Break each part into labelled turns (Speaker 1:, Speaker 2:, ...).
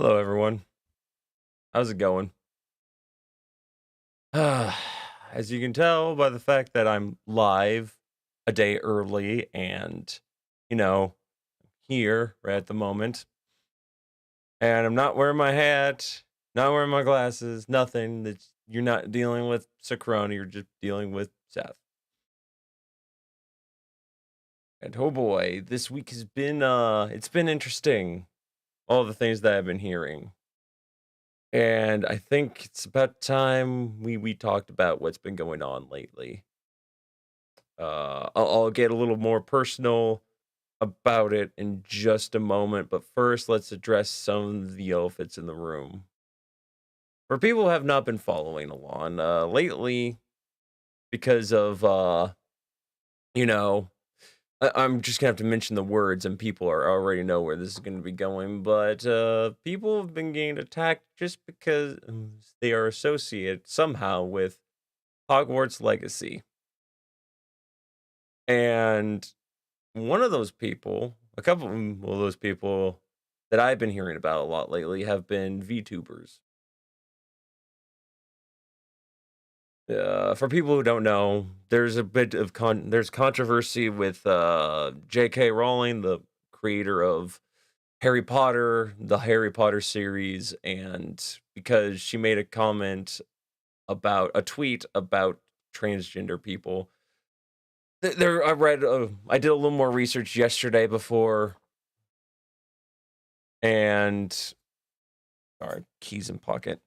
Speaker 1: Hello, everyone. How's it going? As you can tell by the fact that I'm live a day early and, you know, here right at the moment, and I'm not wearing my hat, not wearing my glasses, nothing. You're not dealing with Sacroni, you're just dealing with Seth. And oh boy, this week has been it's been interesting. All the things that I've been hearing. And I think it's about time we talked about what's been going on lately. I'll get a little more personal about it in just a moment, but first, let's address some of the elephants in the room. For people who have not been following along lately, because of you know, I'm just gonna have to mention the words, and people are already know where this is going to be going. But people have been getting attacked just because they are associated somehow with Hogwarts Legacy, and one of those people, a couple of those people that I've been hearing about a lot lately have been VTubers. For people who don't know, there's a bit of there's controversy with J.K. Rowling, the creator of Harry Potter, the Harry Potter series, and because she made a comment about a tweet about transgender people. There, I read, I did a little more research yesterday before, and our keys in pocket.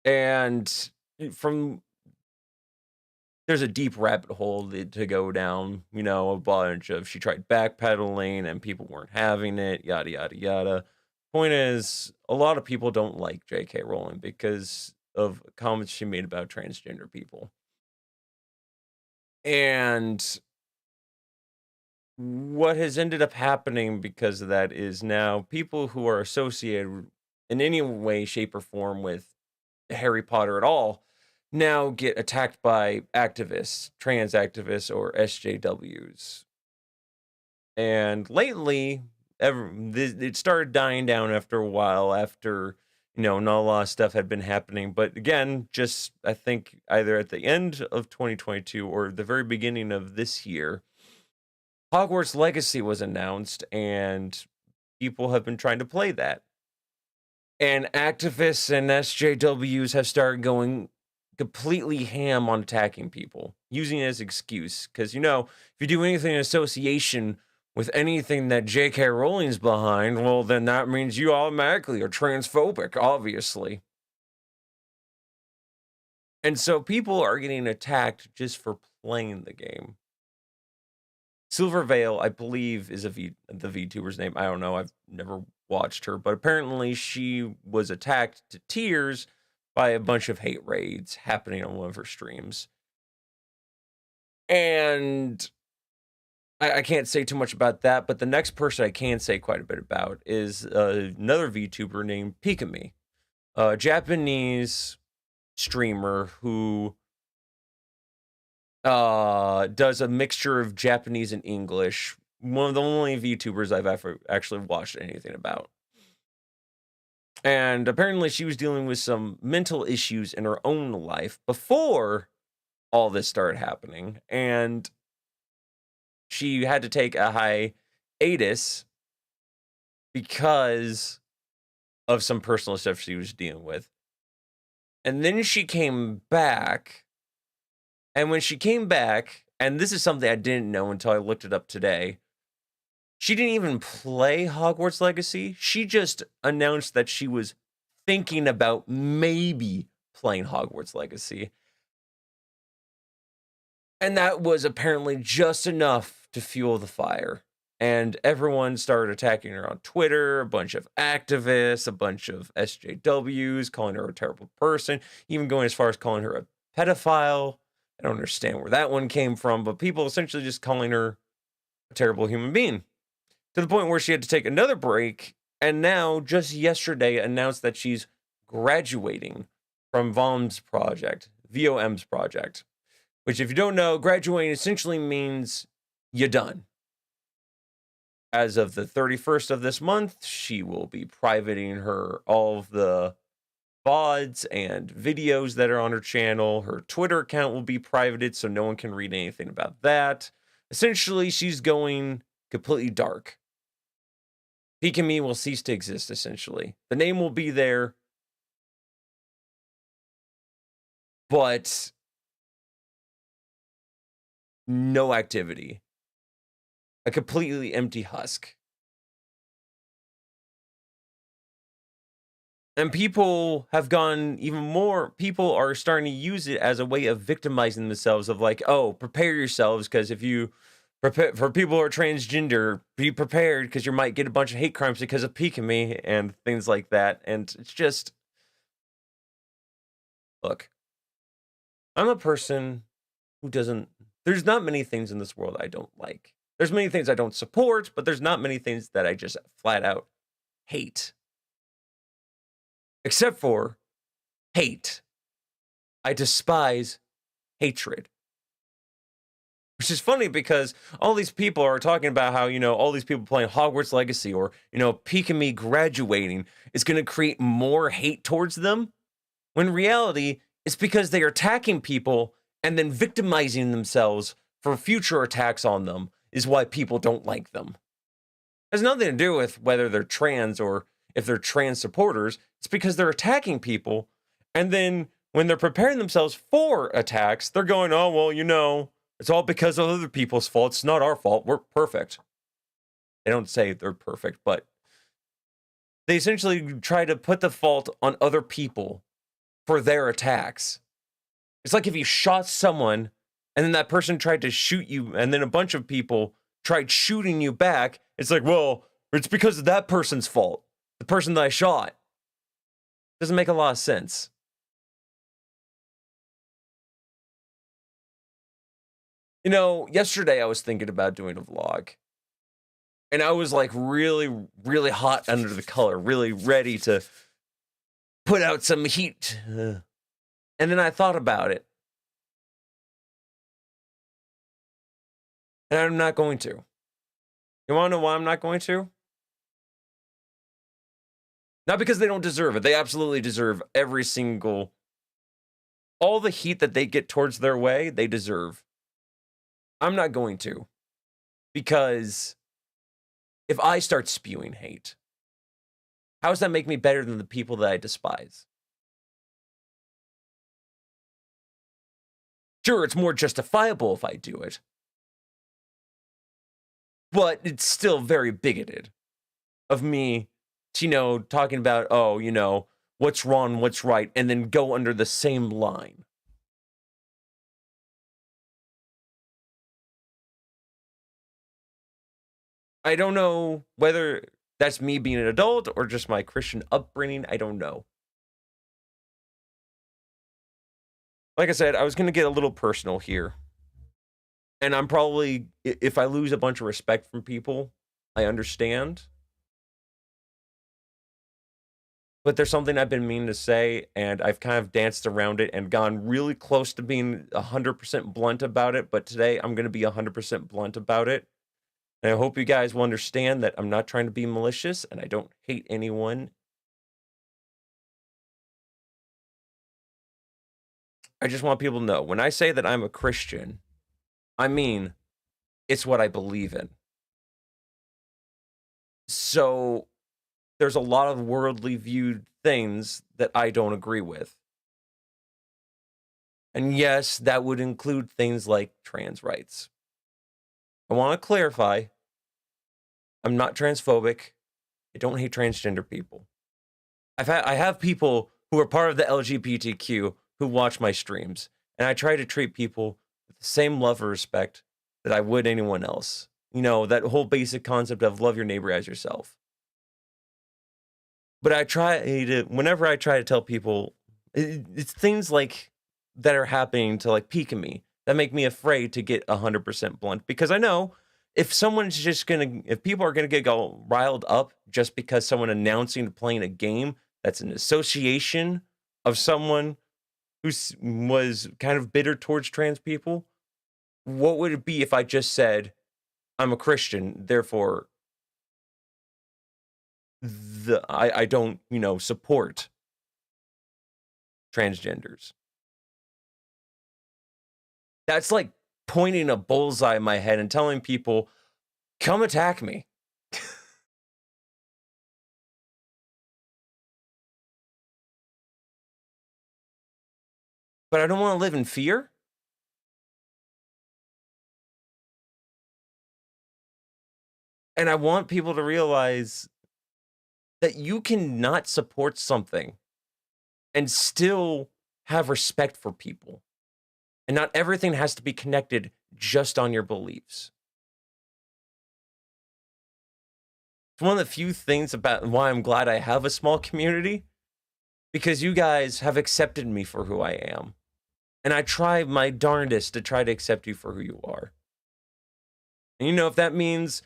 Speaker 1: And from there's a deep rabbit hole to go down, a bunch of she tried backpedaling and people weren't having it, yada yada yada. Point is, a lot of people don't like J.K. Rowling because of comments she made about transgender people. And what has ended up happening because of that is now people who are associated in any way, shape, or form with Harry Potter at all now get attacked by activists, trans activists, or SJWs. And lately, it started dying down after a while, after, not a lot of stuff had been happening. But again, just I think either at the end of 2022 or the very beginning of this year, Hogwarts Legacy was announced, and people have been trying to play that. And activists and SJWs have started going completely ham on attacking people, using it as excuse. Because, if you do anything in association with anything that J.K. Rowling's behind, well, then that means you automatically are transphobic, obviously. And so people are getting attacked just for playing the game. Silverveil, I believe, is the VTuber's name. I don't know. I've never watched her, but apparently she was attacked to tears by a bunch of hate raids happening on one of her streams. And I can't say too much about that, but the next person I can say quite a bit about is another VTuber named Pikami, a Japanese streamer who does a mixture of Japanese and English. One of the only VTubers I've ever actually watched anything about. And apparently she was dealing with some mental issues in her own life before all this started happening. And she had to take a hiatus because of some personal stuff she was dealing with. And then she came back. And when she came back, and this is something I didn't know until I looked it up today, she didn't even play Hogwarts Legacy. She just announced that she was thinking about maybe playing Hogwarts Legacy. And that was apparently just enough to fuel the fire. And everyone started attacking her on Twitter, a bunch of activists, a bunch of SJWs, calling her a terrible person, even going as far as calling her a pedophile. I don't understand where that one came from, but people essentially just calling her a terrible human being. To the point where she had to take another break, and now, just yesterday, announced that she's graduating from VOM's project, VOM's project, which, if you don't know, graduating essentially means you're done. as of the 31st of this month, she will be privating all of the VODs and videos that are on her channel. Her Twitter account will be privated, so no one can read anything about that. Essentially, she's going completely dark. Peek-a-Me will cease to exist, essentially. The name will be there, but no activity. A completely empty husk. And people have gone even more, people are starting to use it as a way of victimizing themselves of like, oh, prepare yourselves, because if you prepare for people who are transgender, be prepared because you might get a bunch of hate crimes because of Peek-a-Me and things like that. And it's just, look, I'm a person who doesn't, there's not many things in this world I don't like. There's many things I don't support, but there's not many things that I just flat out hate. Except for hate. I despise hatred. Which is funny because all these people are talking about how, all these people playing Hogwarts Legacy or, Peek-a-Me graduating is going to create more hate towards them. When in reality, it's because they are attacking people and then victimizing themselves for future attacks on them is why people don't like them. It has nothing to do with whether they're trans or if they're trans supporters. It's because they're attacking people. And then when they're preparing themselves for attacks, they're going, oh, well, it's all because of other people's fault. It's not our fault. We're perfect. They don't say they're perfect, but they essentially try to put the fault on other people for their attacks. It's like if you shot someone and then that person tried to shoot you and then a bunch of people tried shooting you back. It's like, well, it's because of that person's fault. The person that I shot. Doesn't make a lot of sense. Yesterday I was thinking about doing a vlog. And I was like really, really hot under the collar, really ready to put out some heat. And then I thought about it. And I'm not going to. You want to know why I'm not going to? Not because they don't deserve it. They absolutely deserve all the heat that they get towards their way, they deserve. I'm not going to. Because if I start spewing hate, how does that make me better than the people that I despise? Sure, it's more justifiable if I do it. But it's still very bigoted of me to, talking about, oh, what's wrong, what's right, and then go under the same line. I don't know whether that's me being an adult or just my Christian upbringing. I don't know. Like I said, I was going to get a little personal here. And I'm probably, if I lose a bunch of respect from people, I understand. But there's something I've been meaning to say, and I've kind of danced around it and gone really close to being 100% blunt about it. But today I'm going to be 100% blunt about it. And I hope you guys will understand that I'm not trying to be malicious and I don't hate anyone. I just want people to know, when I say that I'm a Christian, I mean, it's what I believe in. So there's a lot of worldly viewed things that I don't agree with. And yes, that would include things like trans rights. I want to clarify, I'm not transphobic. I don't hate transgender people. I have people who are part of the LGBTQ who watch my streams, and I try to treat people with the same love or respect that I would anyone else. That whole basic concept of love your neighbor as yourself. But whenever I try to tell people, it's things like that are happening to like Peek-a-Me that make me afraid to get 100% blunt, because I know if people are gonna get all riled up just because someone announcing playing a game that's an association of someone who was kind of bitter towards trans people, what would it be if I just said, I'm a Christian, therefore I don't, support transgenders. That's like pointing a bullseye in my head and telling people, come attack me. But I don't want to live in fear. And I want people to realize that you can not support something and still have respect for people. And not everything has to be connected just on your beliefs. It's one of the few things about why I'm glad I have a small community, because you guys have accepted me for who I am. And I try my darndest to try to accept you for who you are. And if that means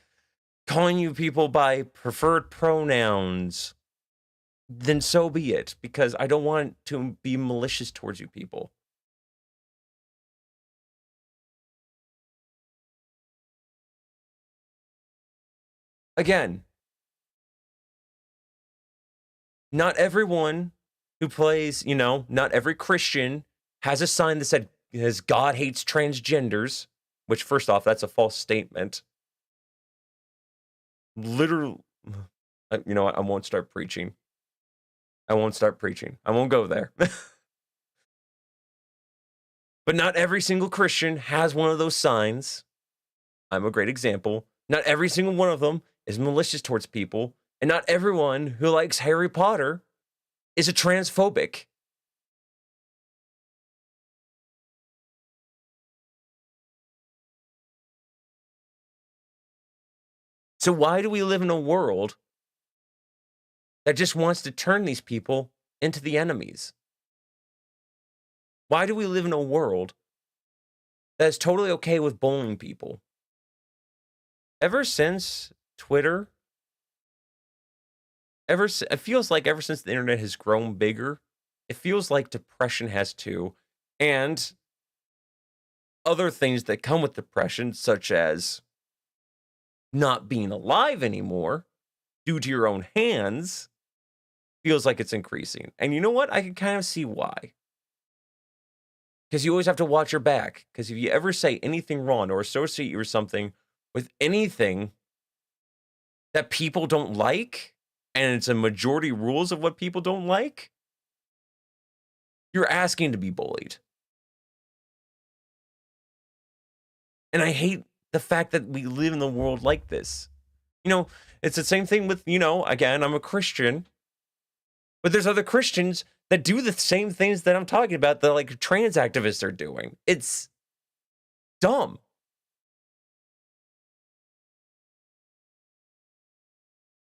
Speaker 1: calling you people by preferred pronouns, then so be it, because I don't want to be malicious towards you people. Again, not everyone who plays, not every Christian has a sign that said, God hates transgenders, which, first off, that's a false statement. Literally, you know what? I won't start preaching. I won't go there. But not every single Christian has one of those signs. I'm a great example. Not every single one of them is malicious towards people. And not everyone who likes Harry Potter is a transphobic. So why do we live in a world that just wants to turn these people into the enemies? Why do we live in a world that is totally okay with bullying people? Ever since Twitter, it feels like ever since the internet has grown bigger, it feels like depression has too. And other things that come with depression, such as not being alive anymore due to your own hands, feels like it's increasing. And you know what? I can kind of see why. Because you always have to watch your back. Because if you ever say anything wrong or associate you or something with anything that people don't like, and it's a majority rules of what people don't like, you're asking to be bullied. And I hate the fact that we live in the world like this. It's the same thing with, again, I'm a Christian, but there's other Christians that do the same things that I'm talking about that like trans activists are doing. It's dumb.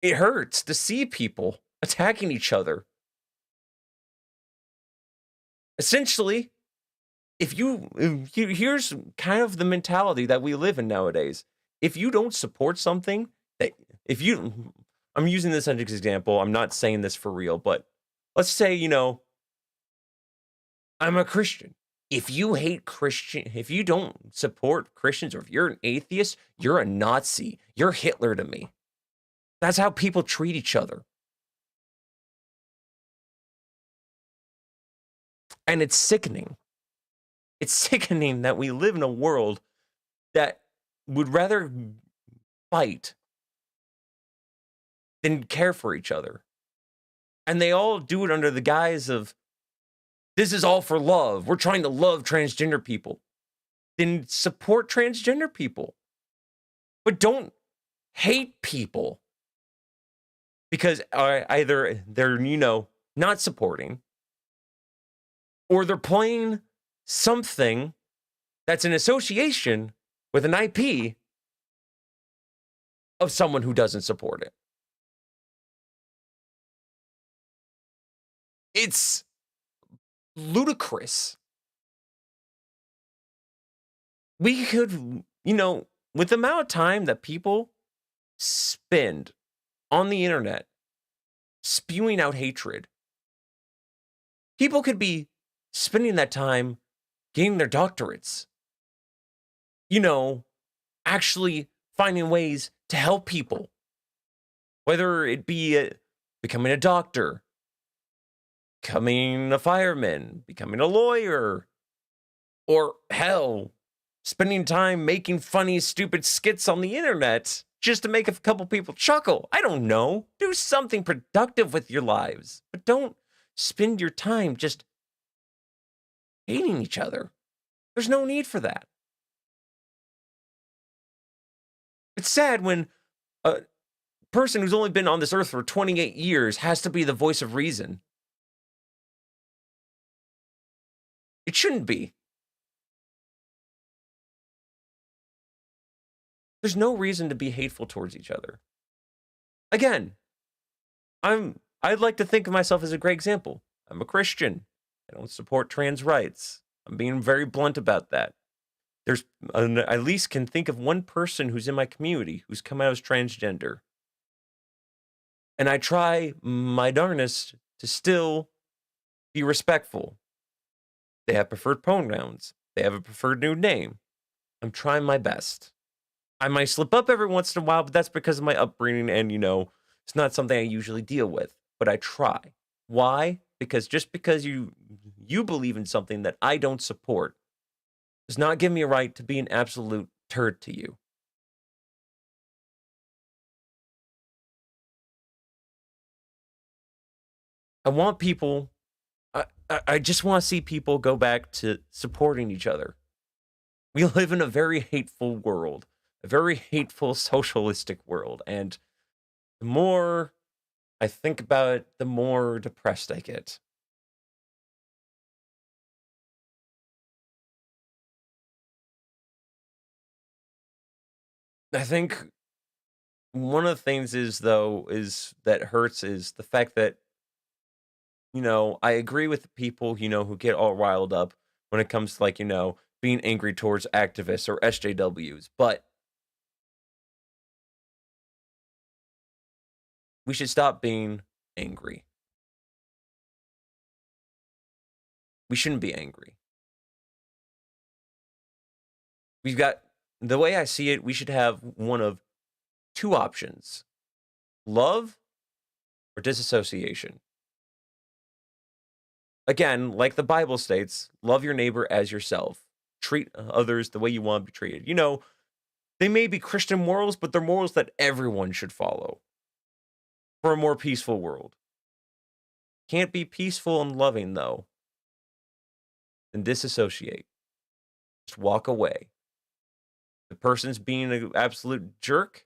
Speaker 1: It hurts to see people attacking each other. Essentially, here's kind of the mentality that we live in nowadays. If you don't support something, I'm using this as an example. I'm not saying this for real, but let's say, I'm a Christian. If you don't support Christians, or if you're an atheist, you're a Nazi. You're Hitler to me. That's how people treat each other. And it's sickening. It's sickening that we live in a world that would rather fight than care for each other. And they all do it under the guise of, this is all for love. We're trying to love transgender people. Then support transgender people. But don't hate people. Because either they're, not supporting, or they're playing something that's an association with an IP of someone who doesn't support it. It's ludicrous. We could, with the amount of time that people spend on the internet spewing out hatred, people could be spending that time getting their doctorates, actually finding ways to help people. Whether it be becoming a doctor, becoming a fireman, becoming a lawyer, or hell, spending time making funny, stupid skits on the internet just to make a couple people chuckle. I don't know. Do something productive with your lives, but don't spend your time just hating each other. There's no need for that. It's sad when a person who's only been on this earth for 28 years has to be the voice of reason. It shouldn't be. There's no reason to be hateful towards each other. Again, I'd like to think of myself as a great example. I'm a Christian. I don't support trans rights. I'm being very blunt about that. There's I at least can think of one person who's in my community who's come out as transgender. And I try my darnest to still be respectful. They have preferred pronouns. They have a preferred new name. I'm trying my best. I might slip up every once in a while, but that's because of my upbringing and, it's not something I usually deal with, but I try. Why? Because just because you believe in something that I don't support does not give me a right to be an absolute turd to you. I want people, I just want to see people go back to supporting each other. We live in a very hateful world, a very hateful socialistic world. And the more I think about it, the more depressed I get. I think one of the things is that hurts is the fact that, I agree with the people, who get all riled up when it comes to like, being angry towards activists or SJWs, but we should stop being angry. We shouldn't be angry. We've got, the way I see it, we should have one of two options: love or disassociation. Again, like the Bible states, love your neighbor as yourself. Treat others the way you want to be treated. They may be Christian morals, but they're morals that everyone should follow for a more peaceful world. Can't be peaceful and loving, though. Then disassociate. Just walk away. The person's being an absolute jerk.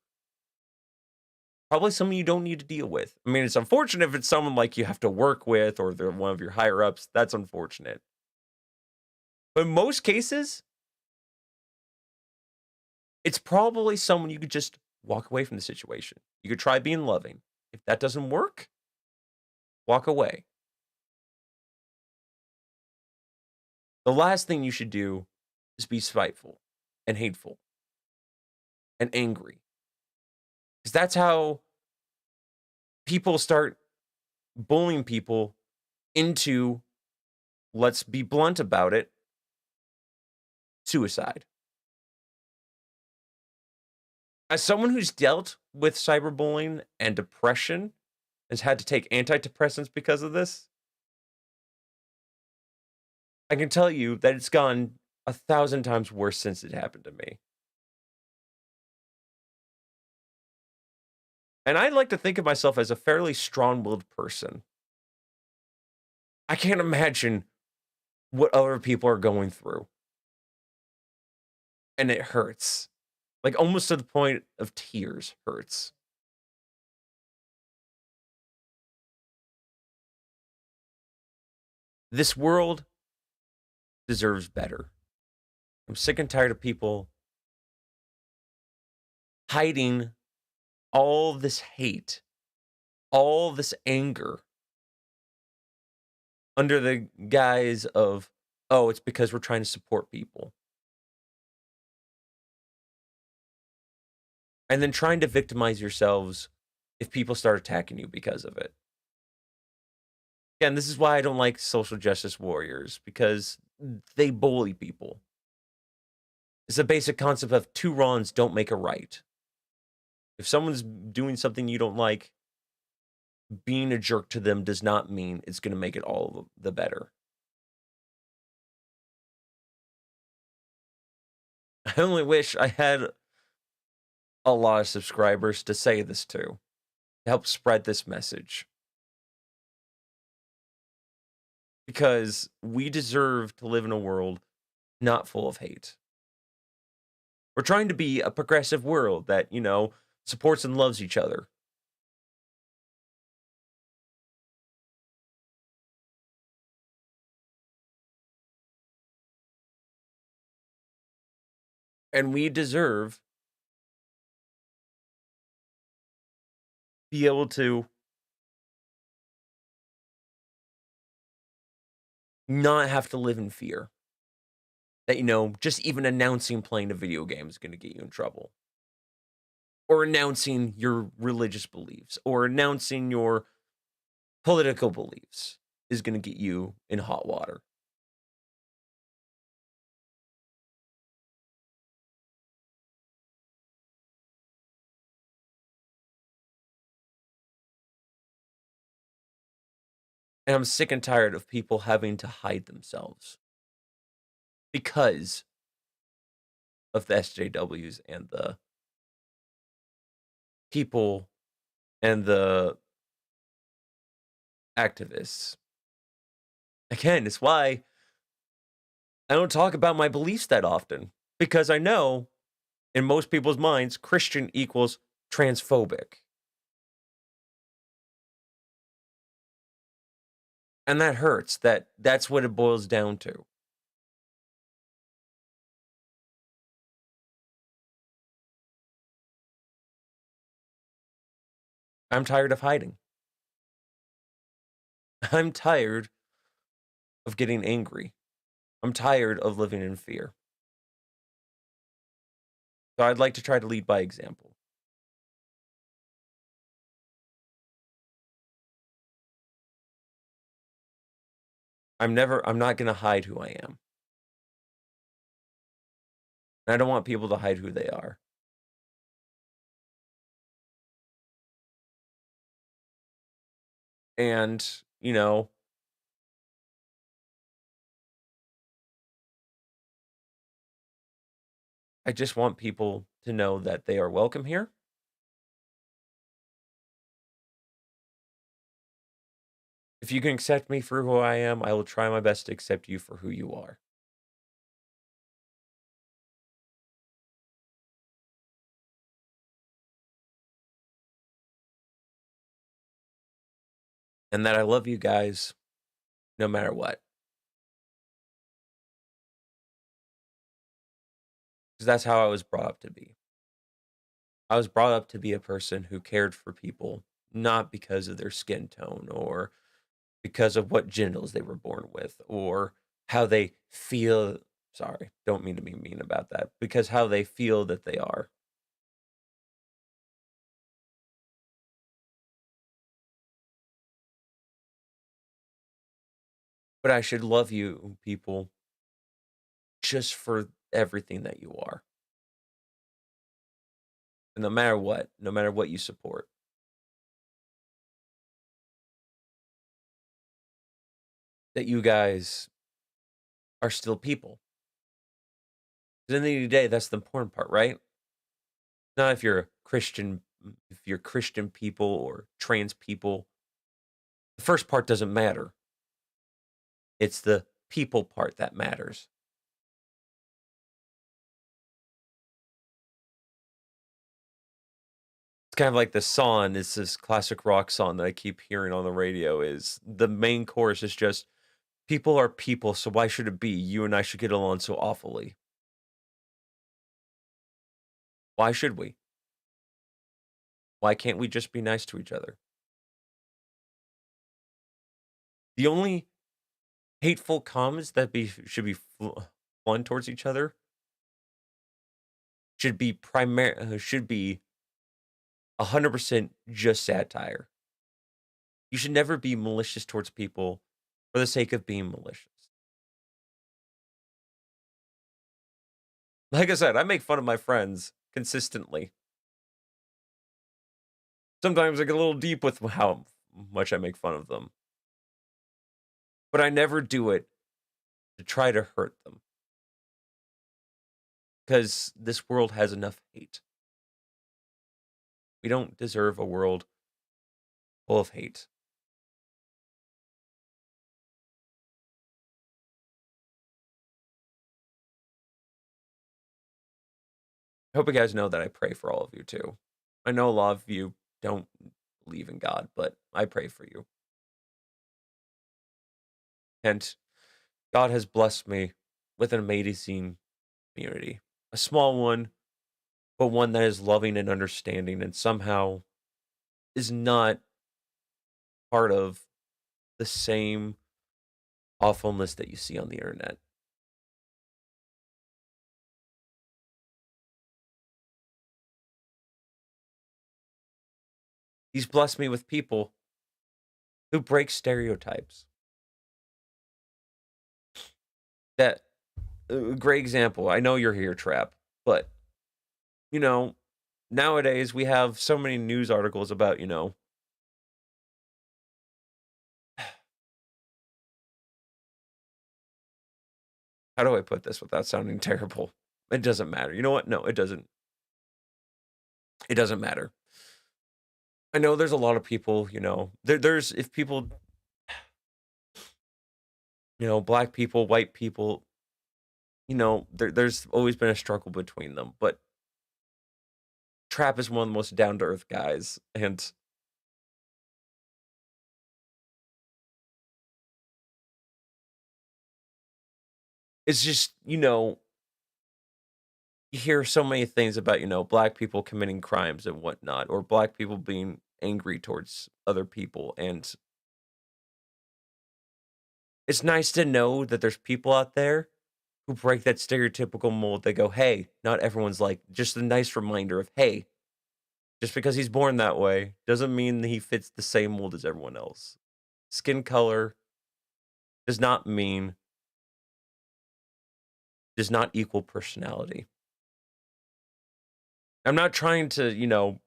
Speaker 1: Probably someone you don't need to deal with. I mean, it's unfortunate if it's someone like you have to work with or they're one of your higher ups. That's unfortunate. But in most cases, it's probably someone you could just walk away from the situation. You could try being loving. If that doesn't work, walk away. The last thing you should do is be spiteful and hateful and angry. Because that's how people start bullying people into, let's be blunt about it, suicide. As someone who's dealt with cyberbullying and depression, has had to take antidepressants because of this, I can tell you that it's gone 1,000 times worse since it happened to me. And I like to think of myself as a fairly strong-willed person. I can't imagine what other people are going through. And it hurts. Like almost to the point of tears hurts. This world deserves better. I'm sick and tired of people hiding all this hate, all this anger under the guise of, oh, it's because we're trying to support people. And then trying to victimize yourselves if people start attacking you because of it. Again, this is why I don't like social justice warriors, because they bully people. It's a basic concept of two wrongs don't make a right. If someone's doing something you don't like, being a jerk to them does not mean it's gonna make it all the better. I only wish I had a lot of subscribers to say this to help spread this message. Because we deserve to live in a world not full of hate. We're trying to be a progressive world that, supports and loves each other. And we deserve be able to not have to live in fear that, just even announcing playing a video game is going to get you in trouble, or announcing your religious beliefs, or announcing your political beliefs is going to get you in hot water. And I'm sick and tired of people having to hide themselves because of the SJWs and the people and the activists. Again, it's why I don't talk about my beliefs that often, because I know in most people's minds, Christian equals transphobic. And that hurts. That's what it boils down to. I'm tired of hiding. I'm tired of getting angry. I'm tired of living in fear. So I'd like to try to lead by example. I'm not going to hide who I am. And I don't want people to hide who they are. And, I just want people to know that they are welcome here. If you can accept me for who I am, I will try my best to accept you for who you are. And that I love you guys no matter what. Because that's how I was brought up to be. I was brought up to be a person who cared for people, not because of their skin tone or because of what genitals they were born with or how they feel. Sorry, don't mean to be mean about that. Because how they feel that they are. But I should love you, people, just for everything that you are. And no matter what you support. That you guys are still people. 'Cause at the end of the day, that's the important part, right? Not if you're a Christian, if you're Christian people or trans people. The first part doesn't matter. It's the people part that matters. It's kind of like the song, it's this classic rock song that I keep hearing on the radio is the main chorus is just people are people, so why should it be you and I should get along so awfully? Why should we? Why can't we just be nice to each other? The only hateful comments that should be flung towards each other should be 100% just satire. You should never be malicious towards people for the sake of being malicious. Like I said, I make fun of my friends consistently. Sometimes I get a little deep with how much I make fun of them, but I never do it to try to hurt them because this world has enough hate. We don't deserve a world full of hate. I hope you guys know that I pray for all of you too. I know a lot of you don't believe in God, but I pray for you. And God has blessed me with an amazing community. A small one, but one that is loving and understanding and somehow is not part of the same awfulness that you see on the internet. He's blessed me with people who break stereotypes. That great example. I know you're here, Trap, but you know, nowadays we have so many news articles about, how do I put this without sounding terrible? It doesn't matter. You know what? No, it doesn't. It doesn't matter. I know there's a lot of people, there's if people, black people, white people, there's always been a struggle between them. But Trap is one of the most down to earth guys, and it's just, you hear so many things about, black people committing crimes and whatnot, or black people being angry towards other people. And it's nice to know that there's people out there who break that stereotypical mold. They go, hey, not everyone's like, just a nice reminder of, hey, just because he's born that way doesn't mean that he fits the same mold as everyone else. Skin color does not mean, does not equal personality. I'm not trying to,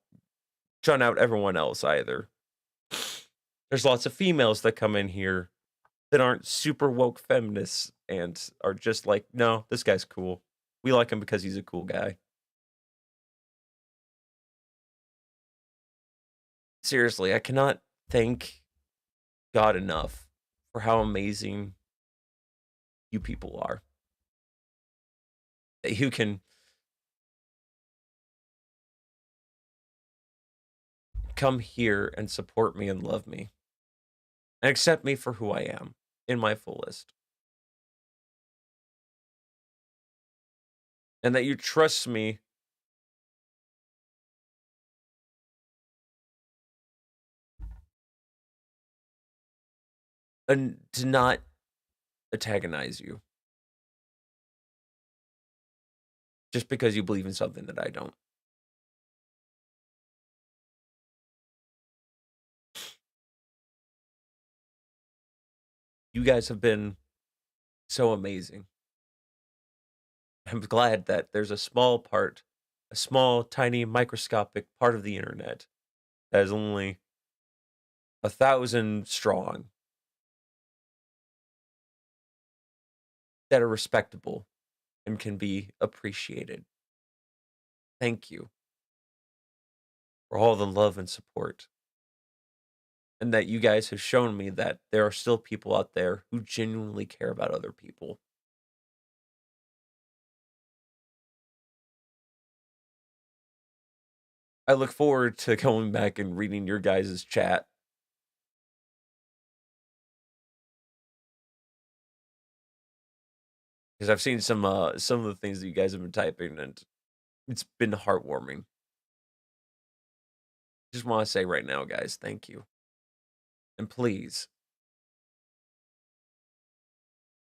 Speaker 1: shun out everyone else either. There's lots of females that come in here that aren't super woke feminists and are just like, no, this guy's cool. We like him because he's a cool guy. Seriously, I cannot thank God enough for how amazing you people are. That you can come here and support me and love me and accept me for who I am in my fullest. And that you trust me and to not antagonize you just because you believe in something that I don't. You guys have been so amazing. I'm glad that there's a small part, a small, tiny, microscopic part of the internet that is only 1,000 strong that are respectable and can be appreciated. Thank you for all the love and support. And that you guys have shown me that there are still people out there who genuinely care about other people. I look forward to going back and reading your guys' chat. Because I've seen some of the things that you guys have been typing, and it's been heartwarming. Just want to say right now, guys, thank you. And please,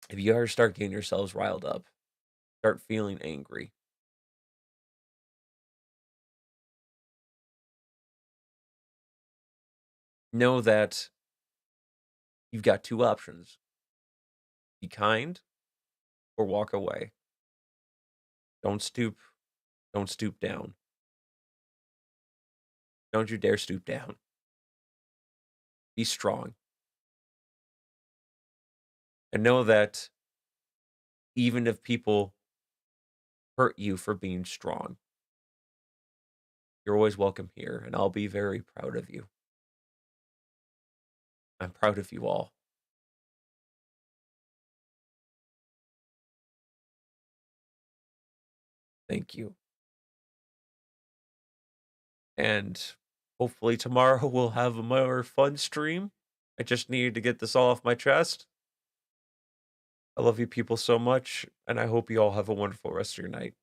Speaker 1: if you ever start getting yourselves riled up, start feeling angry, know that you've got two options: be kind or walk away. Don't stoop down. Don't you dare stoop down. Be strong. And know that even if people hurt you for being strong, you're always welcome here, and I'll be very proud of you. I'm proud of you all. Thank you. And hopefully tomorrow we'll have a more fun stream. I just needed to get this all off my chest. I love you people so much, and I hope you all have a wonderful rest of your night.